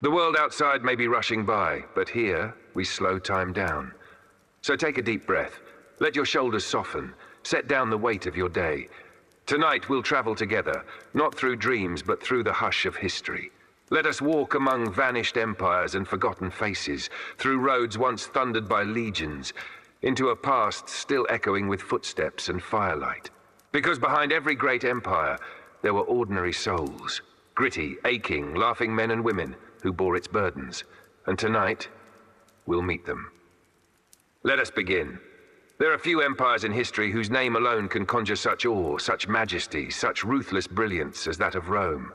The world outside may be rushing by, but here we slow time down. So take a deep breath. Let your shoulders soften. Set down the weight of your day. Tonight we'll travel together, not through dreams, but through the hush of history. Let us walk among vanished empires and forgotten faces, through roads once thundered by legions, into a past still echoing with footsteps and firelight. Because behind every great empire, there were ordinary souls, gritty, aching, laughing men and women who bore its burdens. And tonight, we'll meet them. Let us begin. There are few empires in history whose name alone can conjure such awe, such majesty, such ruthless brilliance as that of Rome.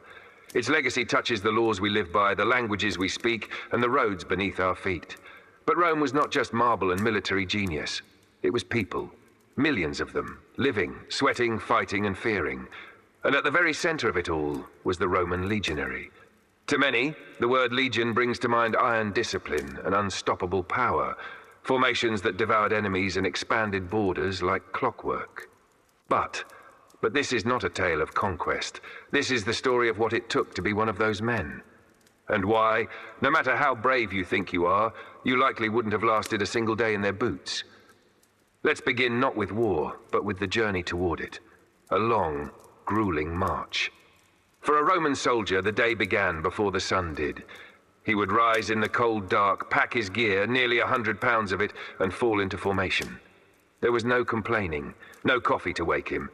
Its legacy touches the laws we live by, the languages we speak, and the roads beneath our feet. But Rome was not just marble and military genius. It was people, millions of them, living, sweating, fighting, and fearing. And at the very center of it all was the Roman legionary. To many, the word legion brings to mind iron discipline and unstoppable power, formations that devoured enemies and expanded borders like clockwork. But this is not a tale of conquest. This is the story of what it took to be one of those men. And why, no matter how brave you think you are, you likely wouldn't have lasted a single day in their boots. Let's begin not with war, but with the journey toward it. A long, grueling march. For a Roman soldier, the day began before the sun did. He would rise in the cold dark, pack his gear, nearly 100 pounds of it, and fall into formation. There was no complaining, no coffee to wake him,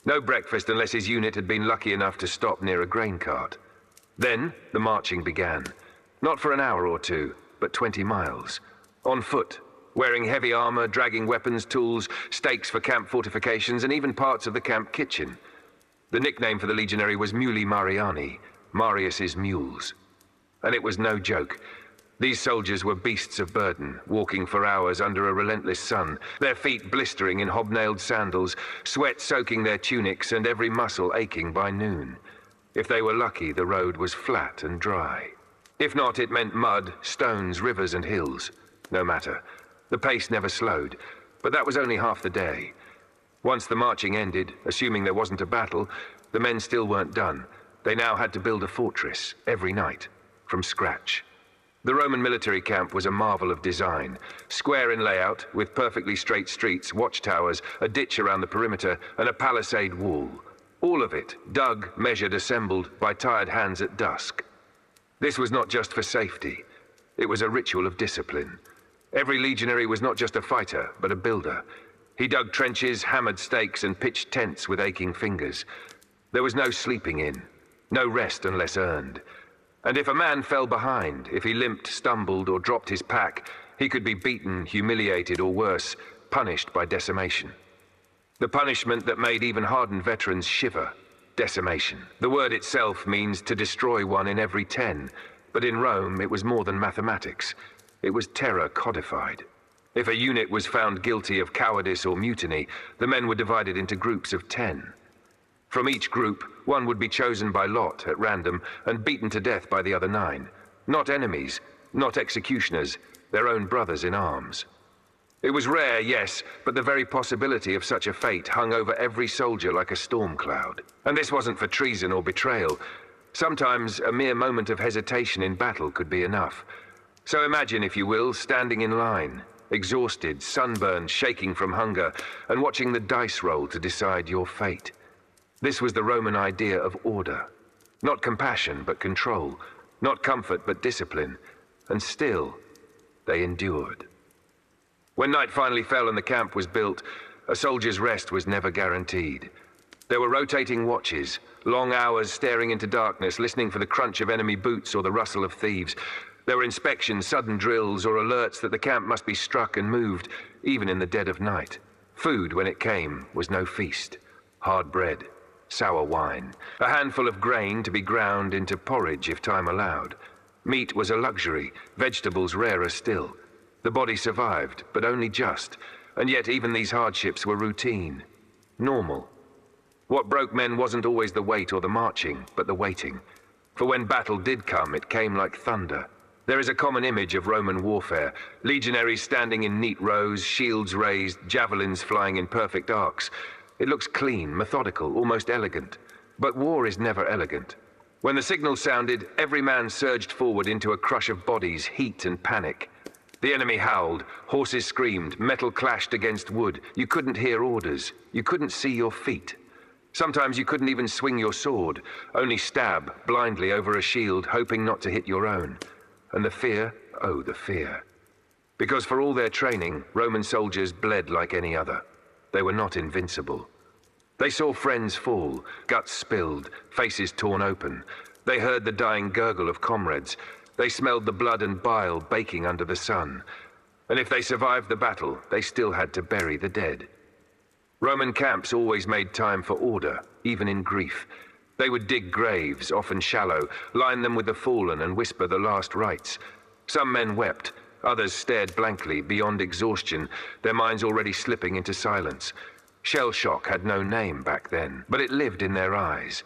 no breakfast unless his unit had been lucky enough to stop near a grain cart. Then the marching began. Not for an hour or two, but 20 miles. On foot, wearing heavy armor, dragging weapons, tools, stakes for camp fortifications, and even parts of the camp kitchen. The nickname for the legionary was Muli Mariani, Marius's mules. And it was no joke. These soldiers were beasts of burden, walking for hours under a relentless sun, their feet blistering in hobnailed sandals, sweat soaking their tunics, and every muscle aching by noon. If they were lucky, the road was flat and dry. If not, it meant mud, stones, rivers, and hills. No matter. The pace never slowed, but that was only half the day. Once the marching ended, assuming there wasn't a battle, the men still weren't done. They now had to build a fortress, every night, from scratch. The Roman military camp was a marvel of design, square in layout, with perfectly straight streets, watchtowers, a ditch around the perimeter, and a palisade wall. All of it, dug, measured, assembled by tired hands at dusk. This was not just for safety. It was a ritual of discipline. Every legionary was not just a fighter, but a builder. He dug trenches, hammered stakes, and pitched tents with aching fingers. There was no sleeping in, no rest unless earned. And if a man fell behind, if he limped, stumbled, or dropped his pack, he could be beaten, humiliated, or worse, punished by decimation. The punishment that made even hardened veterans shiver. Decimation. The word itself means to destroy one in every 10, but in Rome it was more than mathematics. It was terror codified. If a unit was found guilty of cowardice or mutiny, the men were divided into groups of 10. From each group, one would be chosen by lot at random and beaten to death by the other 9. Not enemies, not executioners, their own brothers in arms. It was rare, yes, but the very possibility of such a fate hung over every soldier like a storm cloud. And this wasn't for treason or betrayal. Sometimes a mere moment of hesitation in battle could be enough. So imagine, if you will, standing in line, exhausted, sunburned, shaking from hunger, and watching the dice roll to decide your fate. This was the Roman idea of order. Not compassion, but control. Not comfort, but discipline. And still, they endured. When night finally fell and the camp was built, a soldier's rest was never guaranteed. There were rotating watches, long hours staring into darkness, listening for the crunch of enemy boots or the rustle of thieves. There were inspections, sudden drills, or alerts that the camp must be struck and moved, even in the dead of night. Food, when it came, was no feast. Hard bread, sour wine, a handful of grain to be ground into porridge if time allowed. Meat was a luxury, vegetables rarer still. The body survived, but only just, and yet even these hardships were routine, normal. What broke men wasn't always the weight or the marching, but the waiting. For when battle did come, it came like thunder. There is a common image of Roman warfare, legionaries standing in neat rows, shields raised, javelins flying in perfect arcs. It looks clean, methodical, almost elegant. But war is never elegant. When the signal sounded, every man surged forward into a crush of bodies, heat and panic. The enemy howled, horses screamed, metal clashed against wood. You couldn't hear orders. You couldn't see your feet. Sometimes you couldn't even swing your sword, only stab blindly over a shield, hoping not to hit your own. And the fear, oh, the fear. Because for all their training, Roman soldiers bled like any other. They were not invincible. They saw friends fall, guts spilled, faces torn open. They heard the dying gurgle of comrades. They smelled the blood and bile baking under the sun. And if they survived the battle, they still had to bury the dead. Roman camps always made time for order, even in grief. They would dig graves, often shallow, line them with the fallen and whisper the last rites. Some men wept, others stared blankly, beyond exhaustion, their minds already slipping into silence. Shell shock had no name back then, but it lived in their eyes.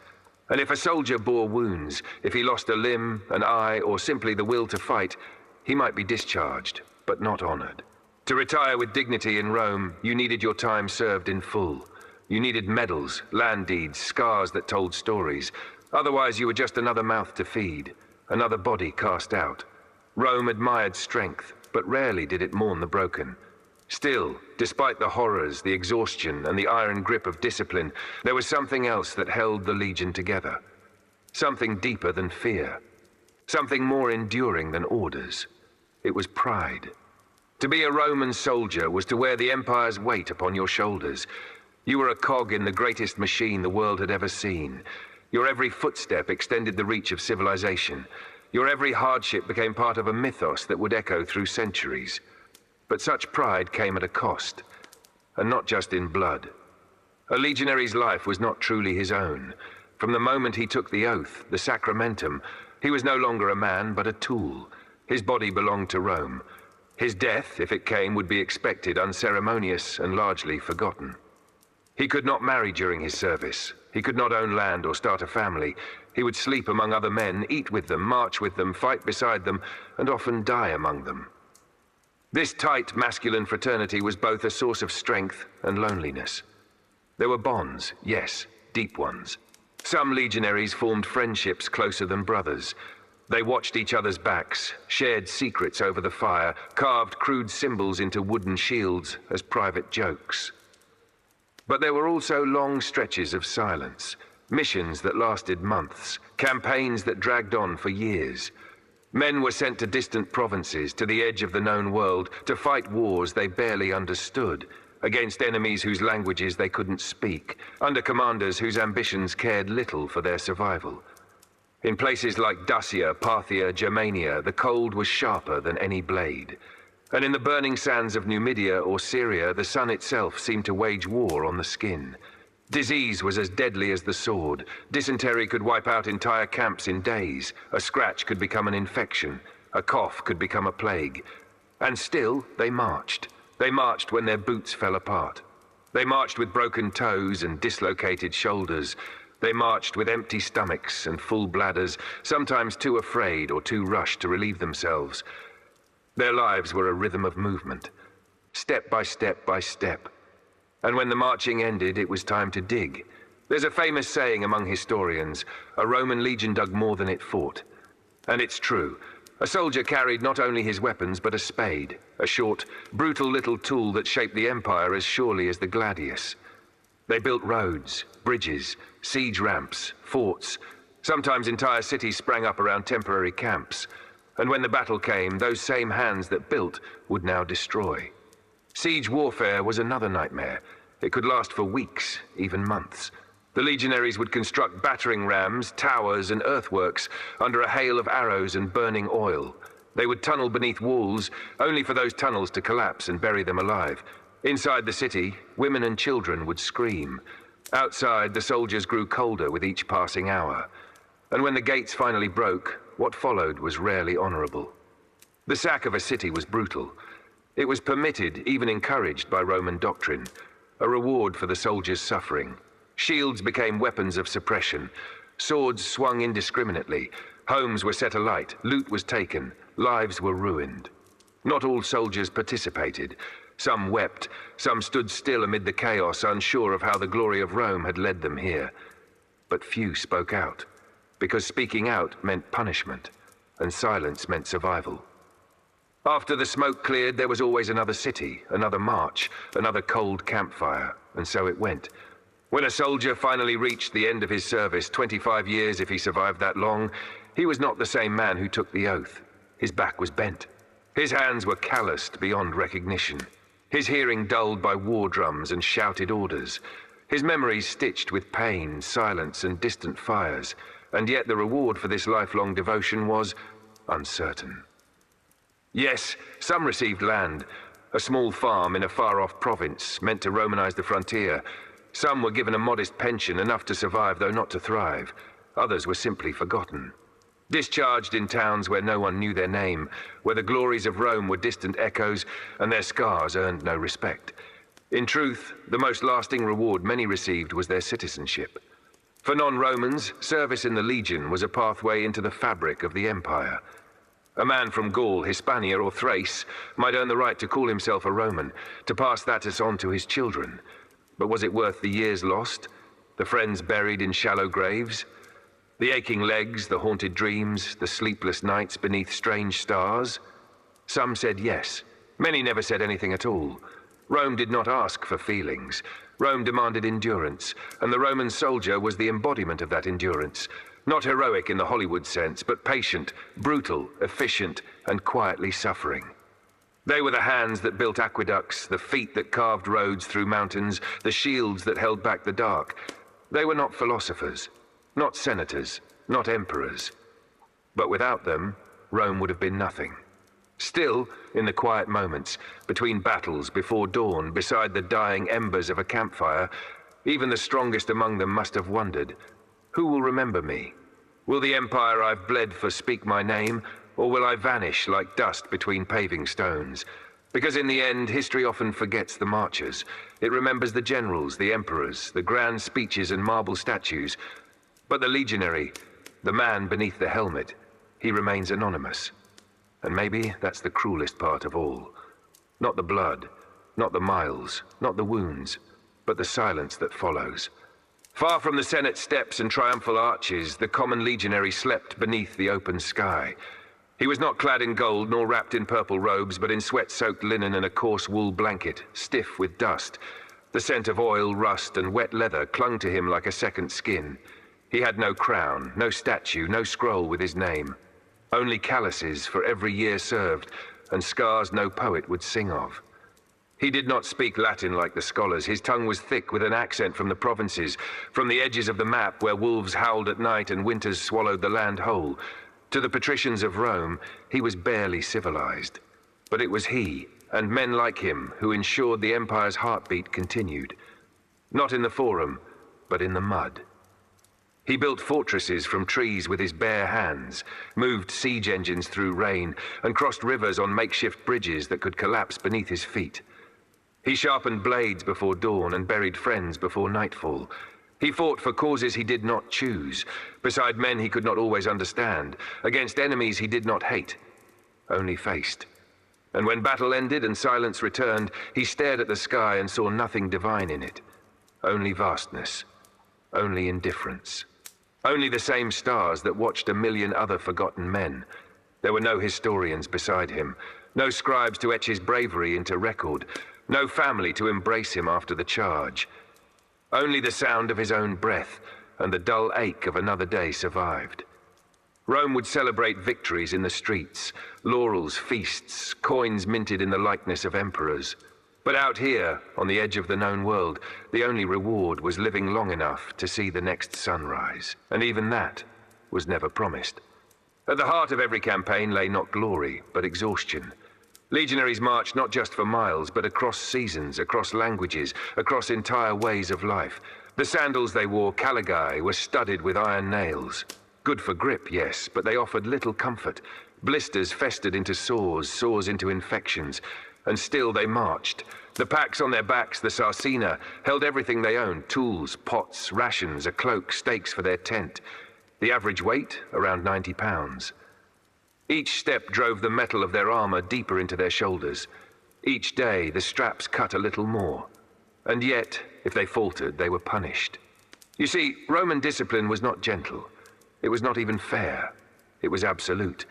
And if a soldier bore wounds, if he lost a limb, an eye, or simply the will to fight, he might be discharged, but not honored. To retire with dignity in Rome, you needed your time served in full. You needed medals, land deeds, scars that told stories. Otherwise, you were just another mouth to feed, another body cast out. Rome admired strength, but rarely did it mourn the broken. Still, despite the horrors, the exhaustion, and the iron grip of discipline, there was something else that held the legion together. Something deeper than fear. Something more enduring than orders. It was pride. To be a Roman soldier was to wear the empire's weight upon your shoulders. You were a cog in the greatest machine the world had ever seen. Your every footstep extended the reach of civilization. Your every hardship became part of a mythos that would echo through centuries. But such pride came at a cost, and not just in blood. A legionary's life was not truly his own. From the moment he took the oath, the sacramentum, he was no longer a man, but a tool. His body belonged to Rome. His death, if it came, would be expected, unceremonious and largely forgotten. He could not marry during his service. He could not own land or start a family. He would sleep among other men, eat with them, march with them, fight beside them, and often die among them. This tight, masculine fraternity was both a source of strength and loneliness. There were bonds, yes, deep ones. Some legionaries formed friendships closer than brothers. They watched each other's backs, shared secrets over the fire, carved crude symbols into wooden shields as private jokes. But there were also long stretches of silence, missions that lasted months, campaigns that dragged on for years. Men were sent to distant provinces, to the edge of the known world, to fight wars they barely understood, against enemies whose languages they couldn't speak, under commanders whose ambitions cared little for their survival. In places like Dacia, Parthia, Germania, the cold was sharper than any blade. And in the burning sands of Numidia or Syria, the sun itself seemed to wage war on the skin. Disease was as deadly as the sword. Dysentery could wipe out entire camps in days. A scratch could become an infection. A cough could become a plague. And still, they marched. They marched when their boots fell apart. They marched with broken toes and dislocated shoulders. They marched with empty stomachs and full bladders, sometimes too afraid or too rushed to relieve themselves. Their lives were a rhythm of movement, step by step by step. And when the marching ended, it was time to dig. There's a famous saying among historians, a Roman legion dug more than it fought. And it's true. A soldier carried not only his weapons, but a spade, a short, brutal little tool that shaped the empire as surely as the gladius. They built roads, bridges, siege ramps, forts. Sometimes entire cities sprang up around temporary camps. And when the battle came, those same hands that built would now destroy. Siege warfare was another nightmare. It could last for weeks, even months. The legionaries would construct battering rams, towers, and earthworks under a hail of arrows and burning oil. They would tunnel beneath walls, only for those tunnels to collapse and bury them alive. Inside the city, women and children would scream. Outside, the soldiers grew colder with each passing hour. And when the gates finally broke, what followed was rarely honorable. The sack of a city was brutal. It was permitted, even encouraged by Roman doctrine, a reward for the soldiers' suffering. Shields became weapons of suppression. Swords swung indiscriminately. Homes were set alight. Loot was taken. Lives were ruined. Not all soldiers participated. Some wept. Some stood still amid the chaos, unsure of how the glory of Rome had led them here. But few spoke out. because speaking out meant punishment, and silence meant survival. After the smoke cleared, there was always another city, another march, another cold campfire, and so it went. When a soldier finally reached the end of his service, 25 years if he survived that long, he was not the same man who took the oath. His back was bent. His hands were calloused beyond recognition. His hearing dulled by war drums and shouted orders. His memories stitched with pain, silence, and distant fires. And yet the reward for this lifelong devotion was uncertain. Yes, some received land, a small farm in a far-off province meant to Romanize the frontier. Some were given a modest pension, enough to survive though not to thrive. Others were simply forgotten. Discharged in towns where no one knew their name, where the glories of Rome were distant echoes and their scars earned no respect. In truth, the most lasting reward many received was their citizenship. For non-Romans, service in the Legion was a pathway into the fabric of the empire. A man from Gaul, Hispania, or Thrace might earn the right to call himself a Roman, to pass that on to his children. But was it worth the years lost? The friends buried in shallow graves? The aching legs, the haunted dreams, the sleepless nights beneath strange stars? Some said yes. Many never said anything at all. Rome did not ask for feelings. Rome demanded endurance, and the Roman soldier was the embodiment of that endurance. Not heroic in the Hollywood sense, but patient, brutal, efficient, and quietly suffering. They were the hands that built aqueducts, the feet that carved roads through mountains, the shields that held back the dark. They were not philosophers. Not senators, not emperors. But without them, Rome would have been nothing. Still, in the quiet moments, between battles, before dawn, beside the dying embers of a campfire, even the strongest among them must have wondered, who will remember me? Will the empire I've bled for speak my name, or will I vanish like dust between paving stones? Because in the end, history often forgets the marchers. It remembers the generals, the emperors, the grand speeches and marble statues. But the legionary, the man beneath the helmet, he remains anonymous. And maybe that's the cruelest part of all. Not the blood, not the miles, not the wounds, but the silence that follows. Far from the Senate steps and triumphal arches, the common legionary slept beneath the open sky. He was not clad in gold nor wrapped in purple robes, but in sweat-soaked linen and a coarse wool blanket, stiff with dust. The scent of oil, rust, and wet leather clung to him like a second skin. He had no crown, no statue, no scroll with his name. Only calluses for every year served, and scars no poet would sing of. He did not speak Latin like the scholars. His tongue was thick with an accent from the provinces, from the edges of the map where wolves howled at night and winters swallowed the land whole. To the patricians of Rome, he was barely civilized. But it was he, and men like him, who ensured the empire's heartbeat continued. Not in the forum, but in the mud. He built fortresses from trees with his bare hands, moved siege engines through rain, and crossed rivers on makeshift bridges that could collapse beneath his feet. He sharpened blades before dawn and buried friends before nightfall. He fought for causes he did not choose, beside men he could not always understand, against enemies he did not hate, only faced. And when battle ended and silence returned, he stared at the sky and saw nothing divine in it. Only vastness, only indifference. Only the same stars that watched a million other forgotten men. There were no historians beside him, no scribes to etch his bravery into record, no family to embrace him after the charge. Only the sound of his own breath and the dull ache of another day survived. Rome would celebrate victories in the streets, laurels, feasts, coins minted in the likeness of emperors. But out here, on the edge of the known world, the only reward was living long enough to see the next sunrise. And even that was never promised. At the heart of every campaign lay not glory, but exhaustion. Legionaries marched not just for miles, but across seasons, across languages, across entire ways of life. The sandals they wore, caligae, were studded with iron nails. Good for grip, yes, but they offered little comfort. Blisters festered into sores, sores into infections. And still they marched. The packs on their backs, the sarcina, held everything they owned: tools, pots, rations, a cloak, stakes for their tent. The average weight, around 90 pounds. Each step drove the metal of their armor deeper into their shoulders. Each day, the straps cut a little more. And yet, if they faltered, they were punished. You see, Roman discipline was not gentle. It was not even fair. It was absolute.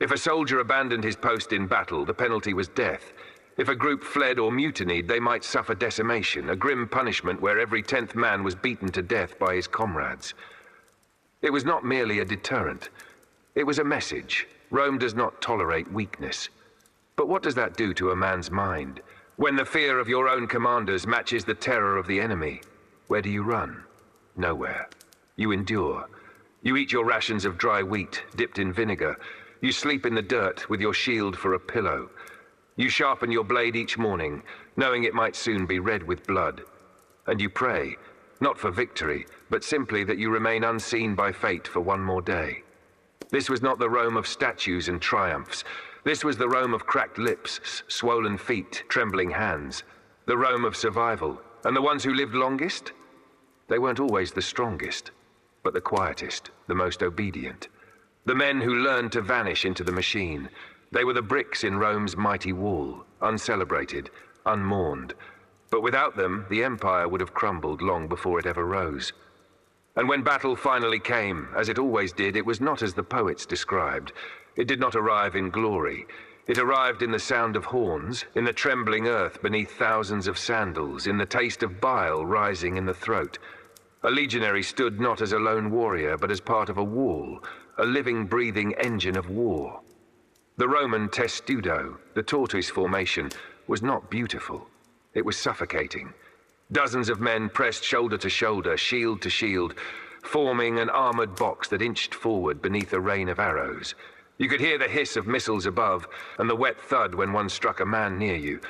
If a soldier abandoned his post in battle, the penalty was death. If a group fled or mutinied, they might suffer decimation, a grim punishment where every 10th man was beaten to death by his comrades. It was not merely a deterrent. It was a message. Rome does not tolerate weakness. But what does that do to a man's mind? When the fear of your own commanders matches the terror of the enemy, where do you run? Nowhere. You endure. You eat your rations of dry wheat dipped in vinegar. You sleep in the dirt with your shield for a pillow. You sharpen your blade each morning, knowing it might soon be red with blood. And you pray, not for victory, but simply that you remain unseen by fate for one more day. This was not the Rome of statues and triumphs. This was the Rome of cracked lips, swollen feet, trembling hands. The Rome of survival. And the ones who lived longest? They weren't always the strongest, but the quietest, the most obedient. The men who learned to vanish into the machine. They were the bricks in Rome's mighty wall, uncelebrated, unmourned. But without them, the empire would have crumbled long before it ever rose. And when battle finally came, as it always did, it was not as the poets described. It did not arrive in glory. It arrived in the sound of horns, in the trembling earth beneath thousands of sandals, in the taste of bile rising in the throat. A legionary stood not as a lone warrior, but as part of a wall, a living, breathing engine of war. The Roman testudo, the tortoise formation, was not beautiful. It was suffocating. Dozens of men pressed shoulder to shoulder, shield to shield, forming an armored box that inched forward beneath a rain of arrows. You could hear the hiss of missiles above, and the wet thud when one struck a man near you.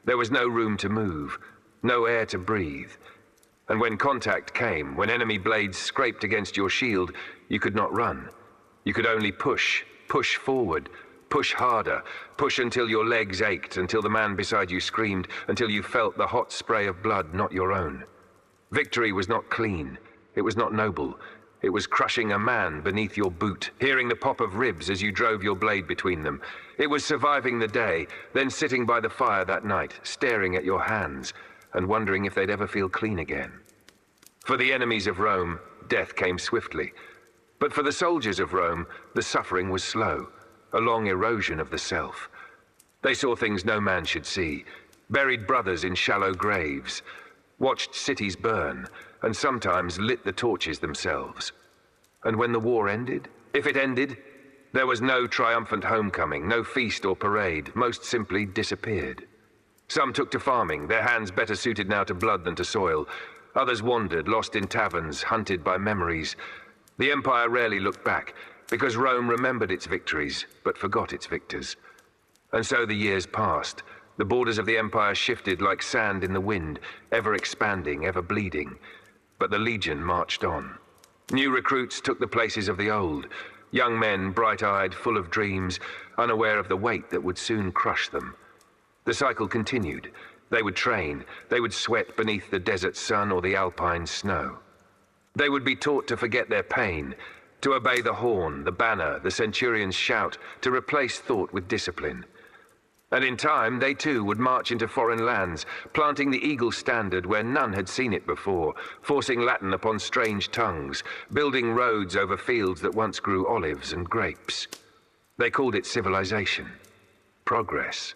There was no room to move, no air to breathe. And when contact came, when enemy blades scraped against your shield, you could not run. You could only push forward, push harder, push until your legs ached, until the man beside you screamed, until you felt the hot spray of blood not your own. Victory was not clean. It was not noble. It was crushing a man beneath your boot, hearing the pop of ribs as you drove your blade between them. It was surviving the day, then sitting by the fire that night, staring at your hands, and wondering if they'd ever feel clean again. For the enemies of Rome, death came swiftly. But for the soldiers of Rome, the suffering was slow, a long erosion of the self. They saw things no man should see, buried brothers in shallow graves, watched cities burn, and sometimes lit the torches themselves. And when the war ended, if it ended, there was no triumphant homecoming, no feast or parade, most simply disappeared. Some took to farming, their hands better suited now to blood than to soil. Others wandered, lost in taverns, hunted by memories. The empire rarely looked back, because Rome remembered its victories, but forgot its victors. And so the years passed. The borders of the empire shifted like sand in the wind, ever expanding, ever bleeding. But the legion marched on. New recruits took the places of the old. Young men, bright-eyed, full of dreams, unaware of the weight that would soon crush them. The cycle continued. They would train. They would sweat beneath the desert sun or the alpine snow. They would be taught to forget their pain, to obey the horn, the banner, the centurion's shout, to replace thought with discipline. And in time, they too would march into foreign lands, planting the eagle standard where none had seen it before, forcing Latin upon strange tongues, building roads over fields that once grew olives and grapes. They called it civilization, progress.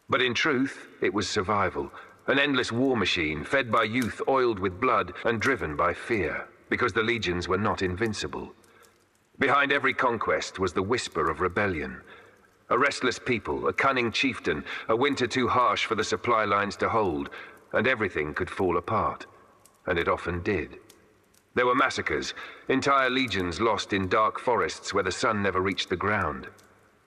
But in truth, it was survival, an endless war machine fed by youth oiled with blood and driven by fear, because the legions were not invincible. Behind every conquest was the whisper of rebellion. A restless people, a cunning chieftain, a winter too harsh for the supply lines to hold, and everything could fall apart. And it often did. There were massacres, entire legions lost in dark forests where the sun never reached the ground.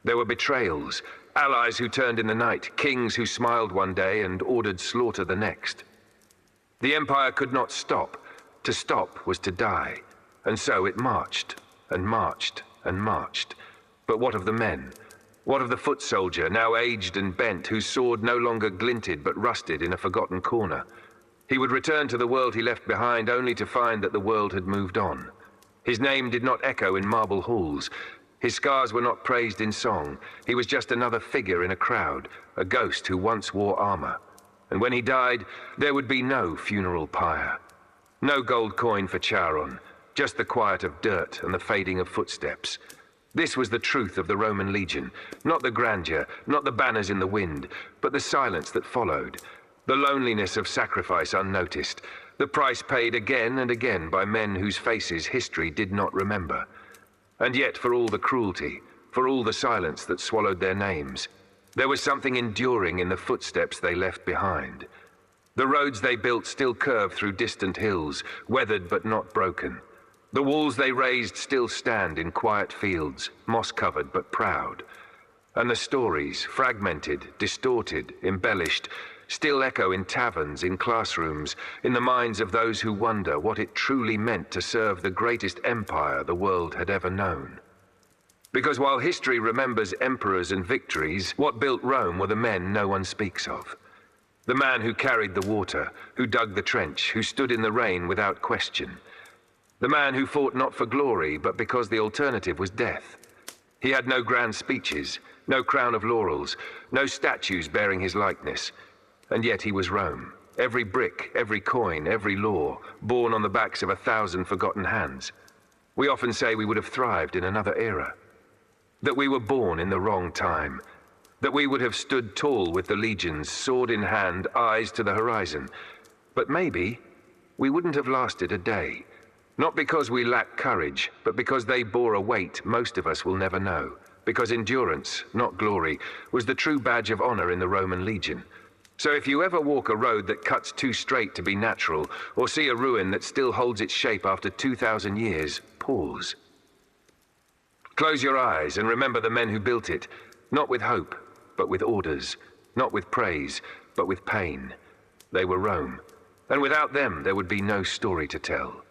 There were betrayals, allies who turned in the night, kings who smiled one day and ordered slaughter the next. The empire could not stop. To stop was to die. And so it marched, and marched, and marched. But what of the men? What of the foot soldier, now aged and bent, whose sword no longer glinted but rusted in a forgotten corner? He would return to the world he left behind only to find that the world had moved on. His name did not echo in marble halls. His scars were not praised in song. He was just another figure in a crowd, a ghost who once wore armor. And when he died, there would be no funeral pyre. No gold coin for Charon, just the quiet of dirt and the fading of footsteps. This was the truth of the Roman legion, not the grandeur, not the banners in the wind, but the silence that followed, the loneliness of sacrifice unnoticed, the price paid again and again by men whose faces history did not remember. And yet, for all the cruelty, for all the silence that swallowed their names, there was something enduring in the footsteps they left behind. The roads they built still curve through distant hills, weathered but not broken. The walls they raised still stand in quiet fields, moss-covered but proud. And the stories, fragmented, distorted, embellished, still echo in taverns, in classrooms, in the minds of those who wonder what it truly meant to serve the greatest empire the world had ever known. Because while history remembers emperors and victories, what built Rome were the men no one speaks of. The man who carried the water, who dug the trench, who stood in the rain without question. The man who fought not for glory, but because the alternative was death. He had no grand speeches, no crown of laurels, no statues bearing his likeness. And yet he was Rome. Every brick, every coin, every law, born on the backs of 1,000 forgotten hands. We often say we would have thrived in another era. That we were born in the wrong time. That we would have stood tall with the legions, sword in hand, eyes to the horizon. But maybe we wouldn't have lasted a day. Not because we lack courage, but because they bore a weight most of us will never know. Because endurance, not glory, was the true badge of honor in the Roman legion. So if you ever walk a road that cuts too straight to be natural, or see a ruin that still holds its shape after 2,000 years, pause. Close your eyes and remember the men who built it, not with hope, but with orders, not with praise, but with pain. They were Rome, and without them there would be no story to tell.